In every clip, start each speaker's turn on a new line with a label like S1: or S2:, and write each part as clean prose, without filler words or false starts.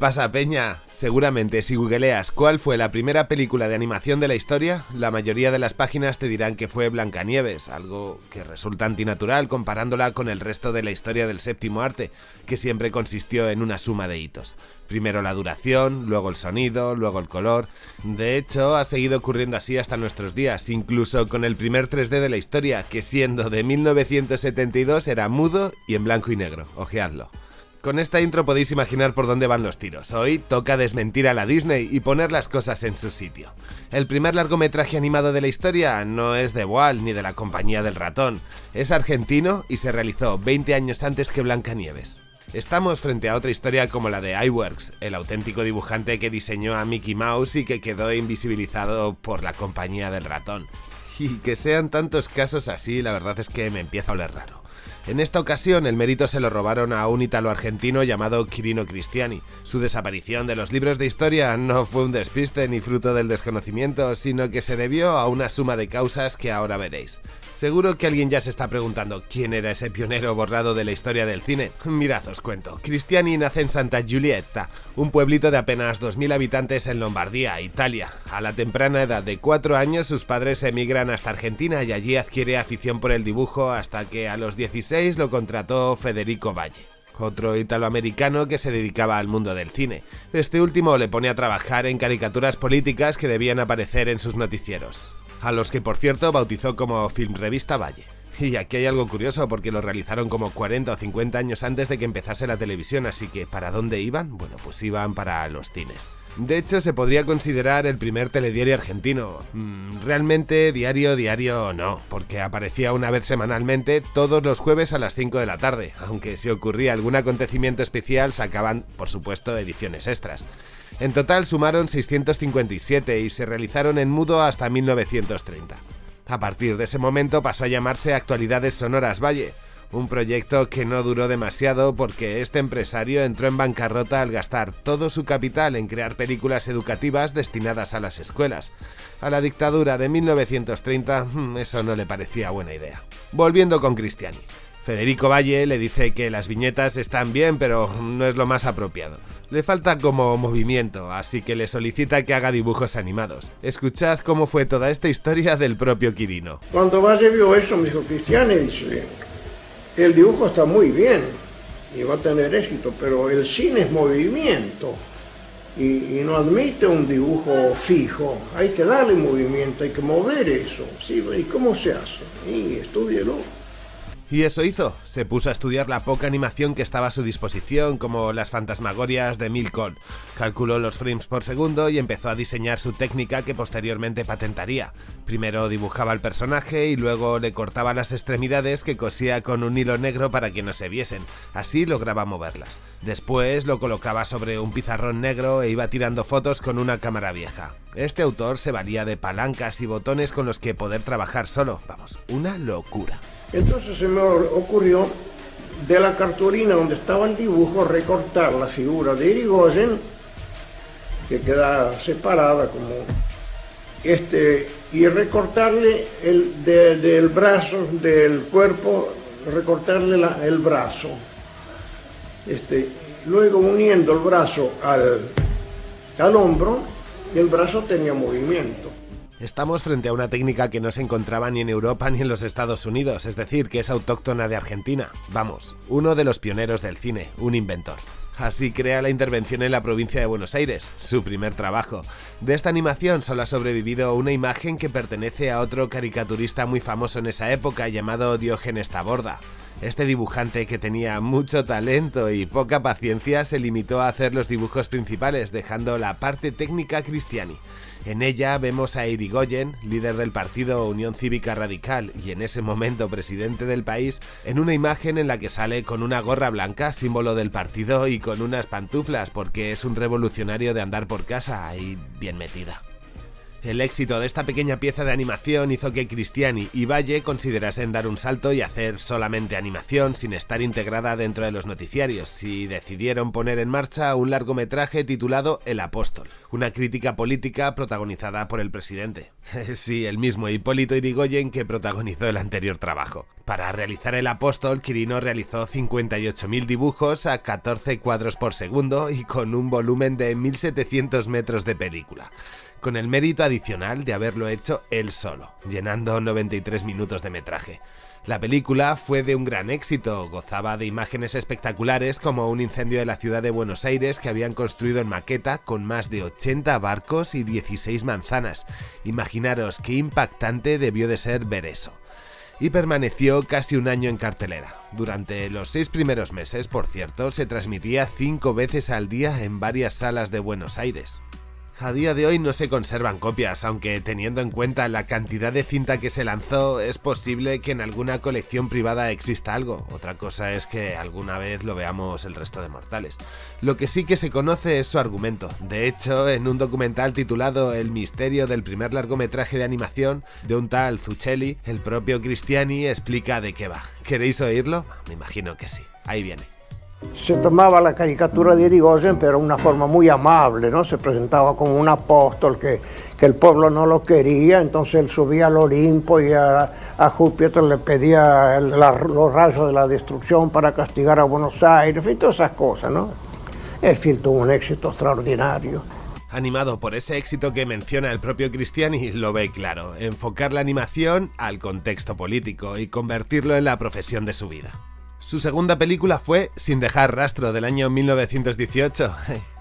S1: Pasa peña, seguramente si googleas cuál fue la primera película de animación de la historia, la mayoría de las páginas te dirán que fue Blancanieves, algo que resulta antinatural comparándola con el resto de la historia del séptimo arte, que siempre consistió en una suma de hitos. Primero la duración, luego el sonido, luego el color. De hecho, ha seguido ocurriendo así hasta nuestros días, incluso con el primer 3D de la historia, que siendo de 1972 era mudo y en blanco y negro. Ojeadlo. Con esta intro podéis imaginar por dónde van los tiros. Hoy toca desmentir a la Disney y poner las cosas en su sitio. El primer largometraje animado de la historia no es de Walt ni de la Compañía del Ratón. Es argentino y se realizó 20 años antes que Blancanieves. Estamos frente a otra historia como la de iWorks, el auténtico dibujante que diseñó a Mickey Mouse y que quedó invisibilizado por la Compañía del Ratón. Y que sean tantos casos así, la verdad es que me empieza a oler raro. En esta ocasión el mérito se lo robaron a un ítalo-argentino llamado Quirino Cristiani. Su desaparición de los libros de historia no fue un despiste ni fruto del desconocimiento, sino que se debió a una suma de causas que ahora veréis. Seguro que alguien ya se está preguntando quién era ese pionero borrado de la historia del cine. Mirad, os cuento. Cristiani nace en Santa Giulietta, un pueblito de apenas 2000 habitantes en Lombardía, Italia. A la temprana edad de 4 años sus padres emigran hasta Argentina y allí adquiere afición por el dibujo hasta que a los 16 lo contrató Federico Valle, otro italoamericano que se dedicaba al mundo del cine. Este último le pone a trabajar en caricaturas políticas que debían aparecer en sus noticieros, a los que por cierto bautizó como Film Revista Valle. Y aquí hay algo curioso porque lo realizaron como 40 o 50 años antes de que empezase la televisión, así que ¿para dónde iban? Bueno, pues iban para los cines. De hecho, se podría considerar el primer telediario argentino. Realmente diario no, porque aparecía una vez semanalmente todos los jueves a las 5 de la tarde, aunque si ocurría algún acontecimiento especial sacaban, por supuesto, ediciones extras. En total sumaron 657 y se realizaron en mudo hasta 1930. A partir de ese momento pasó a llamarse Actualidades Sonoras Valle, un proyecto que no duró demasiado porque este empresario entró en bancarrota al gastar todo su capital en crear películas educativas destinadas a las escuelas. A la dictadura de 1930 eso no le parecía buena idea. Volviendo con Cristiani. Federico Valle le dice que las viñetas están bien, pero no es lo más apropiado. Le falta como movimiento, así que le solicita que haga dibujos animados. Escuchad cómo fue toda esta historia del propio Quirino.
S2: Cuando Valle vio eso, me dijo: Cristiani, dice, el dibujo está muy bien y va a tener éxito, pero el cine es movimiento y no admite un dibujo fijo. Hay que darle movimiento, hay que mover eso. ¿Sí? ¿Y cómo se hace? Y estúdielo.
S1: Y eso hizo, se puso a estudiar la poca animación que estaba a su disposición, como las fantasmagorias de Milcol. Calculó los frames por segundo y empezó a diseñar su técnica que posteriormente patentaría. Primero dibujaba al personaje y luego le cortaba las extremidades que cosía con un hilo negro para que no se viesen, así lograba moverlas. Después lo colocaba sobre un pizarrón negro e iba tirando fotos con una cámara vieja. Este autor se valía de palancas y botones con los que poder trabajar solo, vamos, una locura.
S2: Entonces se me ocurrió de la cartulina donde estaba el dibujo recortar la figura de Irigoyen, que queda separada como y recortarle del brazo, del cuerpo, recortarle el brazo. Luego uniendo el brazo al hombro, y el brazo tenía movimiento.
S1: Estamos frente a una técnica que no se encontraba ni en Europa ni en los Estados Unidos, es decir, que es autóctona de Argentina. Vamos, uno de los pioneros del cine, un inventor. Así crea la intervención en la provincia de Buenos Aires, su primer trabajo. De esta animación solo ha sobrevivido una imagen que pertenece a otro caricaturista muy famoso en esa época llamado Diógenes Taborda. Este dibujante, que tenía mucho talento y poca paciencia, se limitó a hacer los dibujos principales, dejando la parte técnica a Cristiani. En ella vemos a Irigoyen, líder del partido Unión Cívica Radical y en ese momento presidente del país, en una imagen en la que sale con una gorra blanca, símbolo del partido, y con unas pantuflas porque es un revolucionario de andar por casa, ahí bien metida. El éxito de esta pequeña pieza de animación hizo que Cristiani y Valle considerasen dar un salto y hacer solamente animación sin estar integrada dentro de los noticiarios, y decidieron poner en marcha un largometraje titulado El Apóstol, una crítica política protagonizada por el presidente. Sí, el mismo Hipólito Yrigoyen que protagonizó el anterior trabajo. Para realizar El Apóstol, Quirino realizó 58.000 dibujos a 14 cuadros por segundo y con un volumen de 1.700 metros de película, con el mérito adicional de haberlo hecho él solo, llenando 93 minutos de metraje. La película fue de un gran éxito, gozaba de imágenes espectaculares como un incendio de la ciudad de Buenos Aires que habían construido en maqueta con más de 80 barcos y 16 manzanas. Imaginaros qué impactante debió de ser ver eso. Y permaneció casi un año en cartelera. Durante los 6 primeros meses, por cierto, se transmitía 5 veces al día en varias salas de Buenos Aires. A día de hoy no se conservan copias, aunque teniendo en cuenta la cantidad de cinta que se lanzó, es posible que en alguna colección privada exista algo. Otra cosa es que alguna vez lo veamos el resto de mortales. Lo que sí que se conoce es su argumento. De hecho, en un documental titulado El misterio del primer largometraje de animación de un tal Zucchelli, el propio Cristiani explica de qué va. ¿Queréis oírlo? Me imagino que sí. Ahí viene.
S2: Se tomaba la caricatura de Yrigoyen, pero de una forma muy amable, ¿no? Se presentaba como un apóstol que el pueblo no lo quería, entonces él subía al Olimpo y a Júpiter le pedía los rayos de la destrucción para castigar a Buenos Aires, y todas esas cosas, ¿no? El film tuvo un éxito extraordinario.
S1: Animado por ese éxito que menciona el propio Cristiani, lo ve claro: enfocar la animación al contexto político y convertirlo en la profesión de su vida. Su segunda película fue Sin dejar rastro, del año 1918.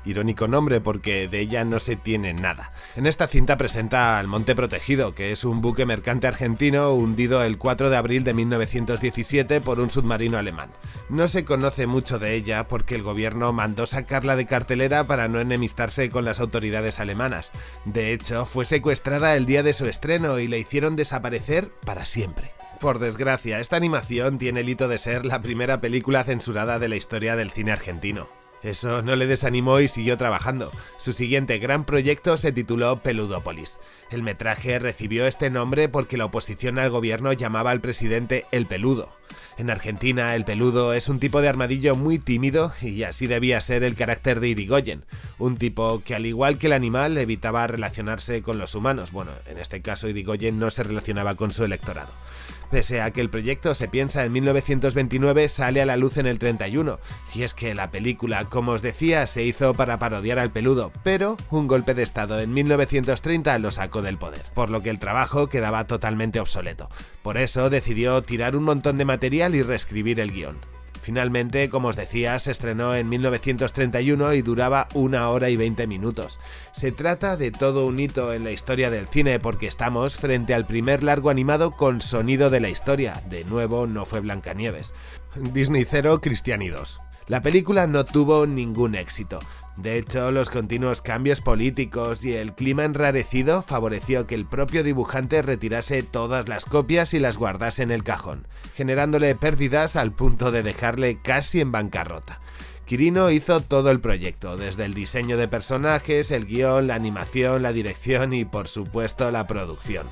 S1: Irónico nombre porque de ella no se tiene nada. En esta cinta presenta al Monte Protegido, que es un buque mercante argentino hundido el 4 de abril de 1917 por un submarino alemán. No se conoce mucho de ella porque el gobierno mandó sacarla de cartelera para no enemistarse con las autoridades alemanas. De hecho, fue secuestrada el día de su estreno y la hicieron desaparecer para siempre. Por desgracia, esta animación tiene el hito de ser la primera película censurada de la historia del cine argentino. Eso no le desanimó y siguió trabajando. Su siguiente gran proyecto se tituló Peludópolis. El metraje recibió este nombre porque la oposición al gobierno llamaba al presidente El Peludo. En Argentina, el peludo es un tipo de armadillo muy tímido y así debía ser el carácter de Yrigoyen, un tipo que al igual que el animal evitaba relacionarse con los humanos. Bueno, en este caso Yrigoyen no se relacionaba con su electorado. Pese a que el proyecto se piensa en 1929, sale a la luz en el 31, y es que la película, como os decía, se hizo para parodiar al peludo, pero un golpe de estado en 1930 lo sacó del poder, por lo que el trabajo quedaba totalmente obsoleto. Por eso decidió tirar un montón de material y reescribir el guión. Finalmente, como os decía, se estrenó en 1931 y duraba 1 hora y 20 minutos. Se trata de todo un hito en la historia del cine porque estamos frente al primer largo animado con sonido de la historia. De nuevo, no fue Blancanieves. Disney 0, Cristiani 2. La película no tuvo ningún éxito. De hecho, los continuos cambios políticos y el clima enrarecido favoreció que el propio dibujante retirase todas las copias y las guardase en el cajón, generándole pérdidas al punto de dejarle casi en bancarrota. Quirino hizo todo el proyecto, desde el diseño de personajes, el guión, la animación, la dirección y, por supuesto, la producción.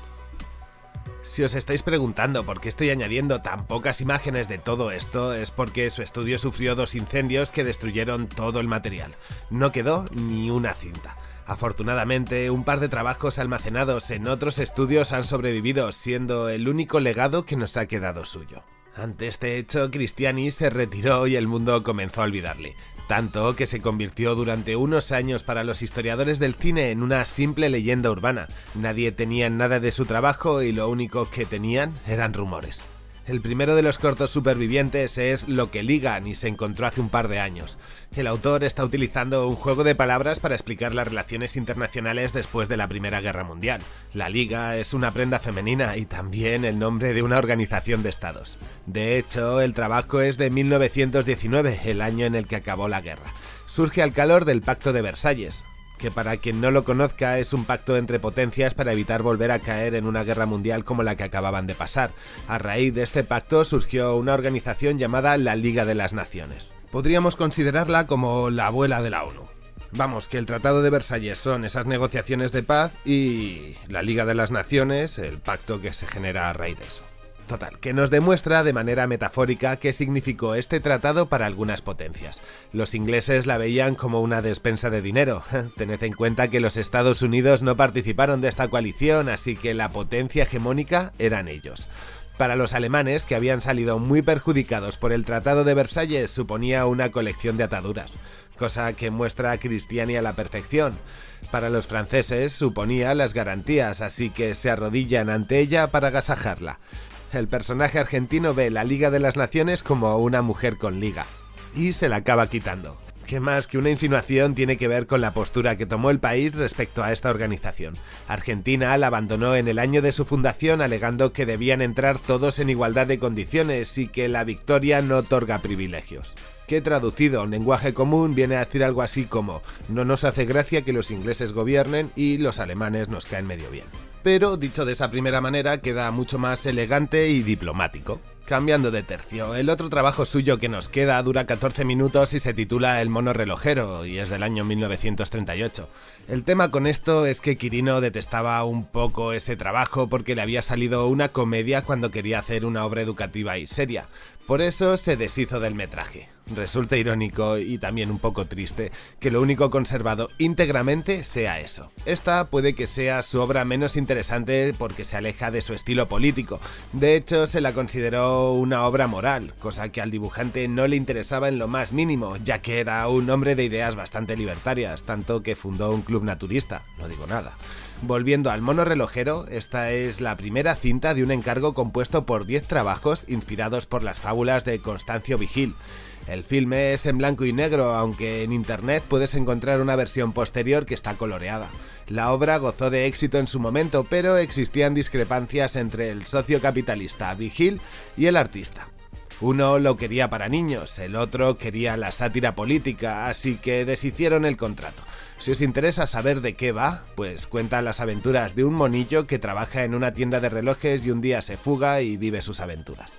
S1: Si os estáis preguntando por qué estoy añadiendo tan pocas imágenes de todo esto, es porque su estudio sufrió 2 incendios que destruyeron todo el material. No quedó ni una cinta. Afortunadamente, un par de trabajos almacenados en otros estudios han sobrevivido, siendo el único legado que nos ha quedado suyo. Ante este hecho, Cristiani se retiró y el mundo comenzó a olvidarle. Tanto que se convirtió durante unos años para los historiadores del cine en una simple leyenda urbana. Nadie tenía nada de su trabajo y lo único que tenían eran rumores. El primero de los cortos supervivientes es Lo que ligan y se encontró hace un par de años. El autor está utilizando un juego de palabras para explicar las relaciones internacionales después de la Primera Guerra Mundial. La liga es una prenda femenina y también el nombre de una organización de estados. De hecho, el trabajo es de 1919, el año en el que acabó la guerra. Surge al calor del Pacto de Versalles, que para quien no lo conozca es un pacto entre potencias para evitar volver a caer en una guerra mundial como la que acababan de pasar. A raíz de este pacto surgió una organización llamada la Liga de las Naciones. Podríamos considerarla como la abuela de la ONU. Vamos, que el Tratado de Versalles son esas negociaciones de paz y la Liga de las Naciones, el pacto que se genera a raíz de eso. Total, que nos demuestra de manera metafórica qué significó este tratado para algunas potencias. Los ingleses la veían como una despensa de dinero. Tened en cuenta que los Estados Unidos no participaron de esta coalición, así que la potencia hegemónica eran ellos. Para los alemanes, que habían salido muy perjudicados por el Tratado de Versalles, suponía una colección de ataduras, cosa que muestra a Cristiani a la perfección. Para los franceses suponía las garantías, así que se arrodillan ante ella para agasajarla. El personaje argentino ve la Liga de las Naciones como una mujer con liga, y se la acaba quitando. Que más que una insinuación tiene que ver con la postura que tomó el país respecto a esta organización. Argentina la abandonó en el año de su fundación alegando que debían entrar todos en igualdad de condiciones y que la victoria no otorga privilegios. Que traducido a un lenguaje común viene a decir algo así como: no nos hace gracia que los ingleses gobiernen y los alemanes nos caen medio bien. Pero dicho de esa primera manera queda mucho más elegante y diplomático. Cambiando de tercio, el otro trabajo suyo que nos queda dura 14 minutos y se titula El mono relojero, y es del año 1938. El tema con esto es que Quirino detestaba un poco ese trabajo porque le había salido una comedia cuando quería hacer una obra educativa y seria. Por eso se deshizo del metraje. Resulta irónico y también un poco triste que lo único conservado íntegramente sea eso. Esta puede que sea su obra menos interesante porque se aleja de su estilo político. De hecho, se la consideró una obra moral, cosa que al dibujante no le interesaba en lo más mínimo, ya que era un hombre de ideas bastante libertarias, tanto que fundó un club naturista, no digo nada. Volviendo al mono relojero, esta es la primera cinta de un encargo compuesto por 10 trabajos inspirados por las fábulas de Constancio Vigil. El filme es en blanco y negro, aunque en internet puedes encontrar una versión posterior que está coloreada. La obra gozó de éxito en su momento, pero existían discrepancias entre el socio capitalista Vigil y el artista. Uno lo quería para niños, el otro quería la sátira política, así que deshicieron el contrato. Si os interesa saber de qué va, pues cuenta las aventuras de un monillo que trabaja en una tienda de relojes y un día se fuga y vive sus aventuras.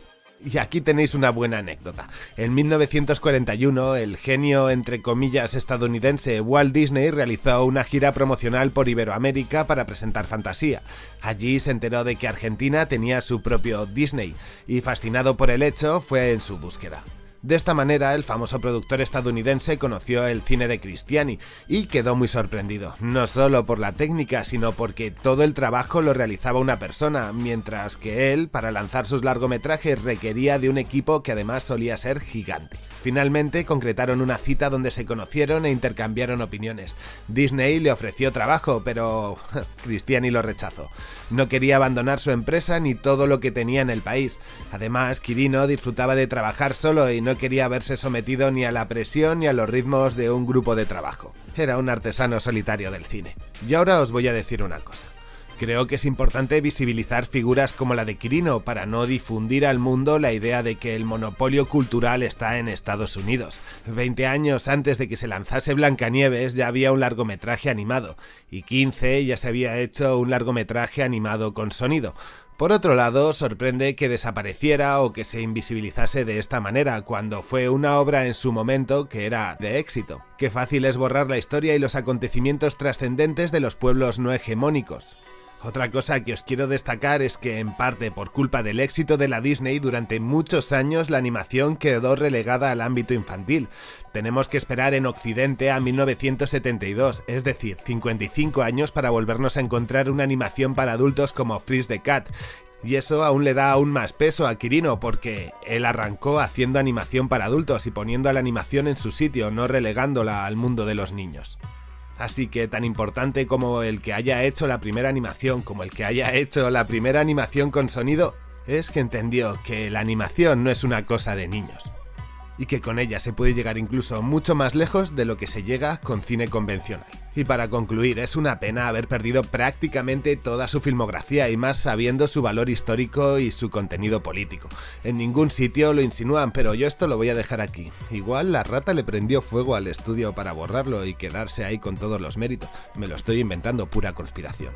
S1: Y aquí tenéis una buena anécdota. En 1941, el genio entre comillas estadounidense Walt Disney realizó una gira promocional por Iberoamérica para presentar Fantasía. Allí se enteró de que Argentina tenía su propio Disney y, fascinado por el hecho, fue en su búsqueda. De esta manera, el famoso productor estadounidense conoció el cine de Cristiani y quedó muy sorprendido, no solo por la técnica, sino porque todo el trabajo lo realizaba una persona, mientras que él, para lanzar sus largometrajes, requería de un equipo que además solía ser gigante. Finalmente concretaron una cita donde se conocieron e intercambiaron opiniones. Disney le ofreció trabajo, pero Cristiani lo rechazó. No quería abandonar su empresa ni todo lo que tenía en el país. Además, Quirino disfrutaba de trabajar solo y no quería verse sometido ni a la presión ni a los ritmos de un grupo de trabajo. Era un artesano solitario del cine. Y ahora os voy a decir una cosa. Creo que es importante visibilizar figuras como la de Quirino para no difundir al mundo la idea de que el monopolio cultural está en Estados Unidos. 20 años antes de que se lanzase Blancanieves ya había un largometraje animado, y 15 ya se había hecho un largometraje animado con sonido. Por otro lado, sorprende que desapareciera o que se invisibilizase de esta manera, cuando fue una obra en su momento que era de éxito. Qué fácil es borrar la historia y los acontecimientos trascendentes de los pueblos no hegemónicos. Otra cosa que os quiero destacar es que, en parte por culpa del éxito de la Disney, durante muchos años la animación quedó relegada al ámbito infantil. Tenemos que esperar en Occidente a 1972, es decir, 55 años para volvernos a encontrar una animación para adultos como Freeze the Cat. Y eso aún le da aún más peso a Quirino, porque él arrancó haciendo animación para adultos y poniendo a la animación en su sitio, no relegándola al mundo de los niños. Así que tan importante como el que haya hecho la primera animación, como el que haya hecho la primera animación con sonido, es que entendió que la animación no es una cosa de niños. Y que con ella se puede llegar incluso mucho más lejos de lo que se llega con cine convencional. Y para concluir, es una pena haber perdido prácticamente toda su filmografía y más sabiendo su valor histórico y su contenido político. En ningún sitio lo insinúan, pero yo esto lo voy a dejar aquí. Igual la rata le prendió fuego al estudio para borrarlo y quedarse ahí con todos los méritos. Me lo estoy inventando, pura conspiración.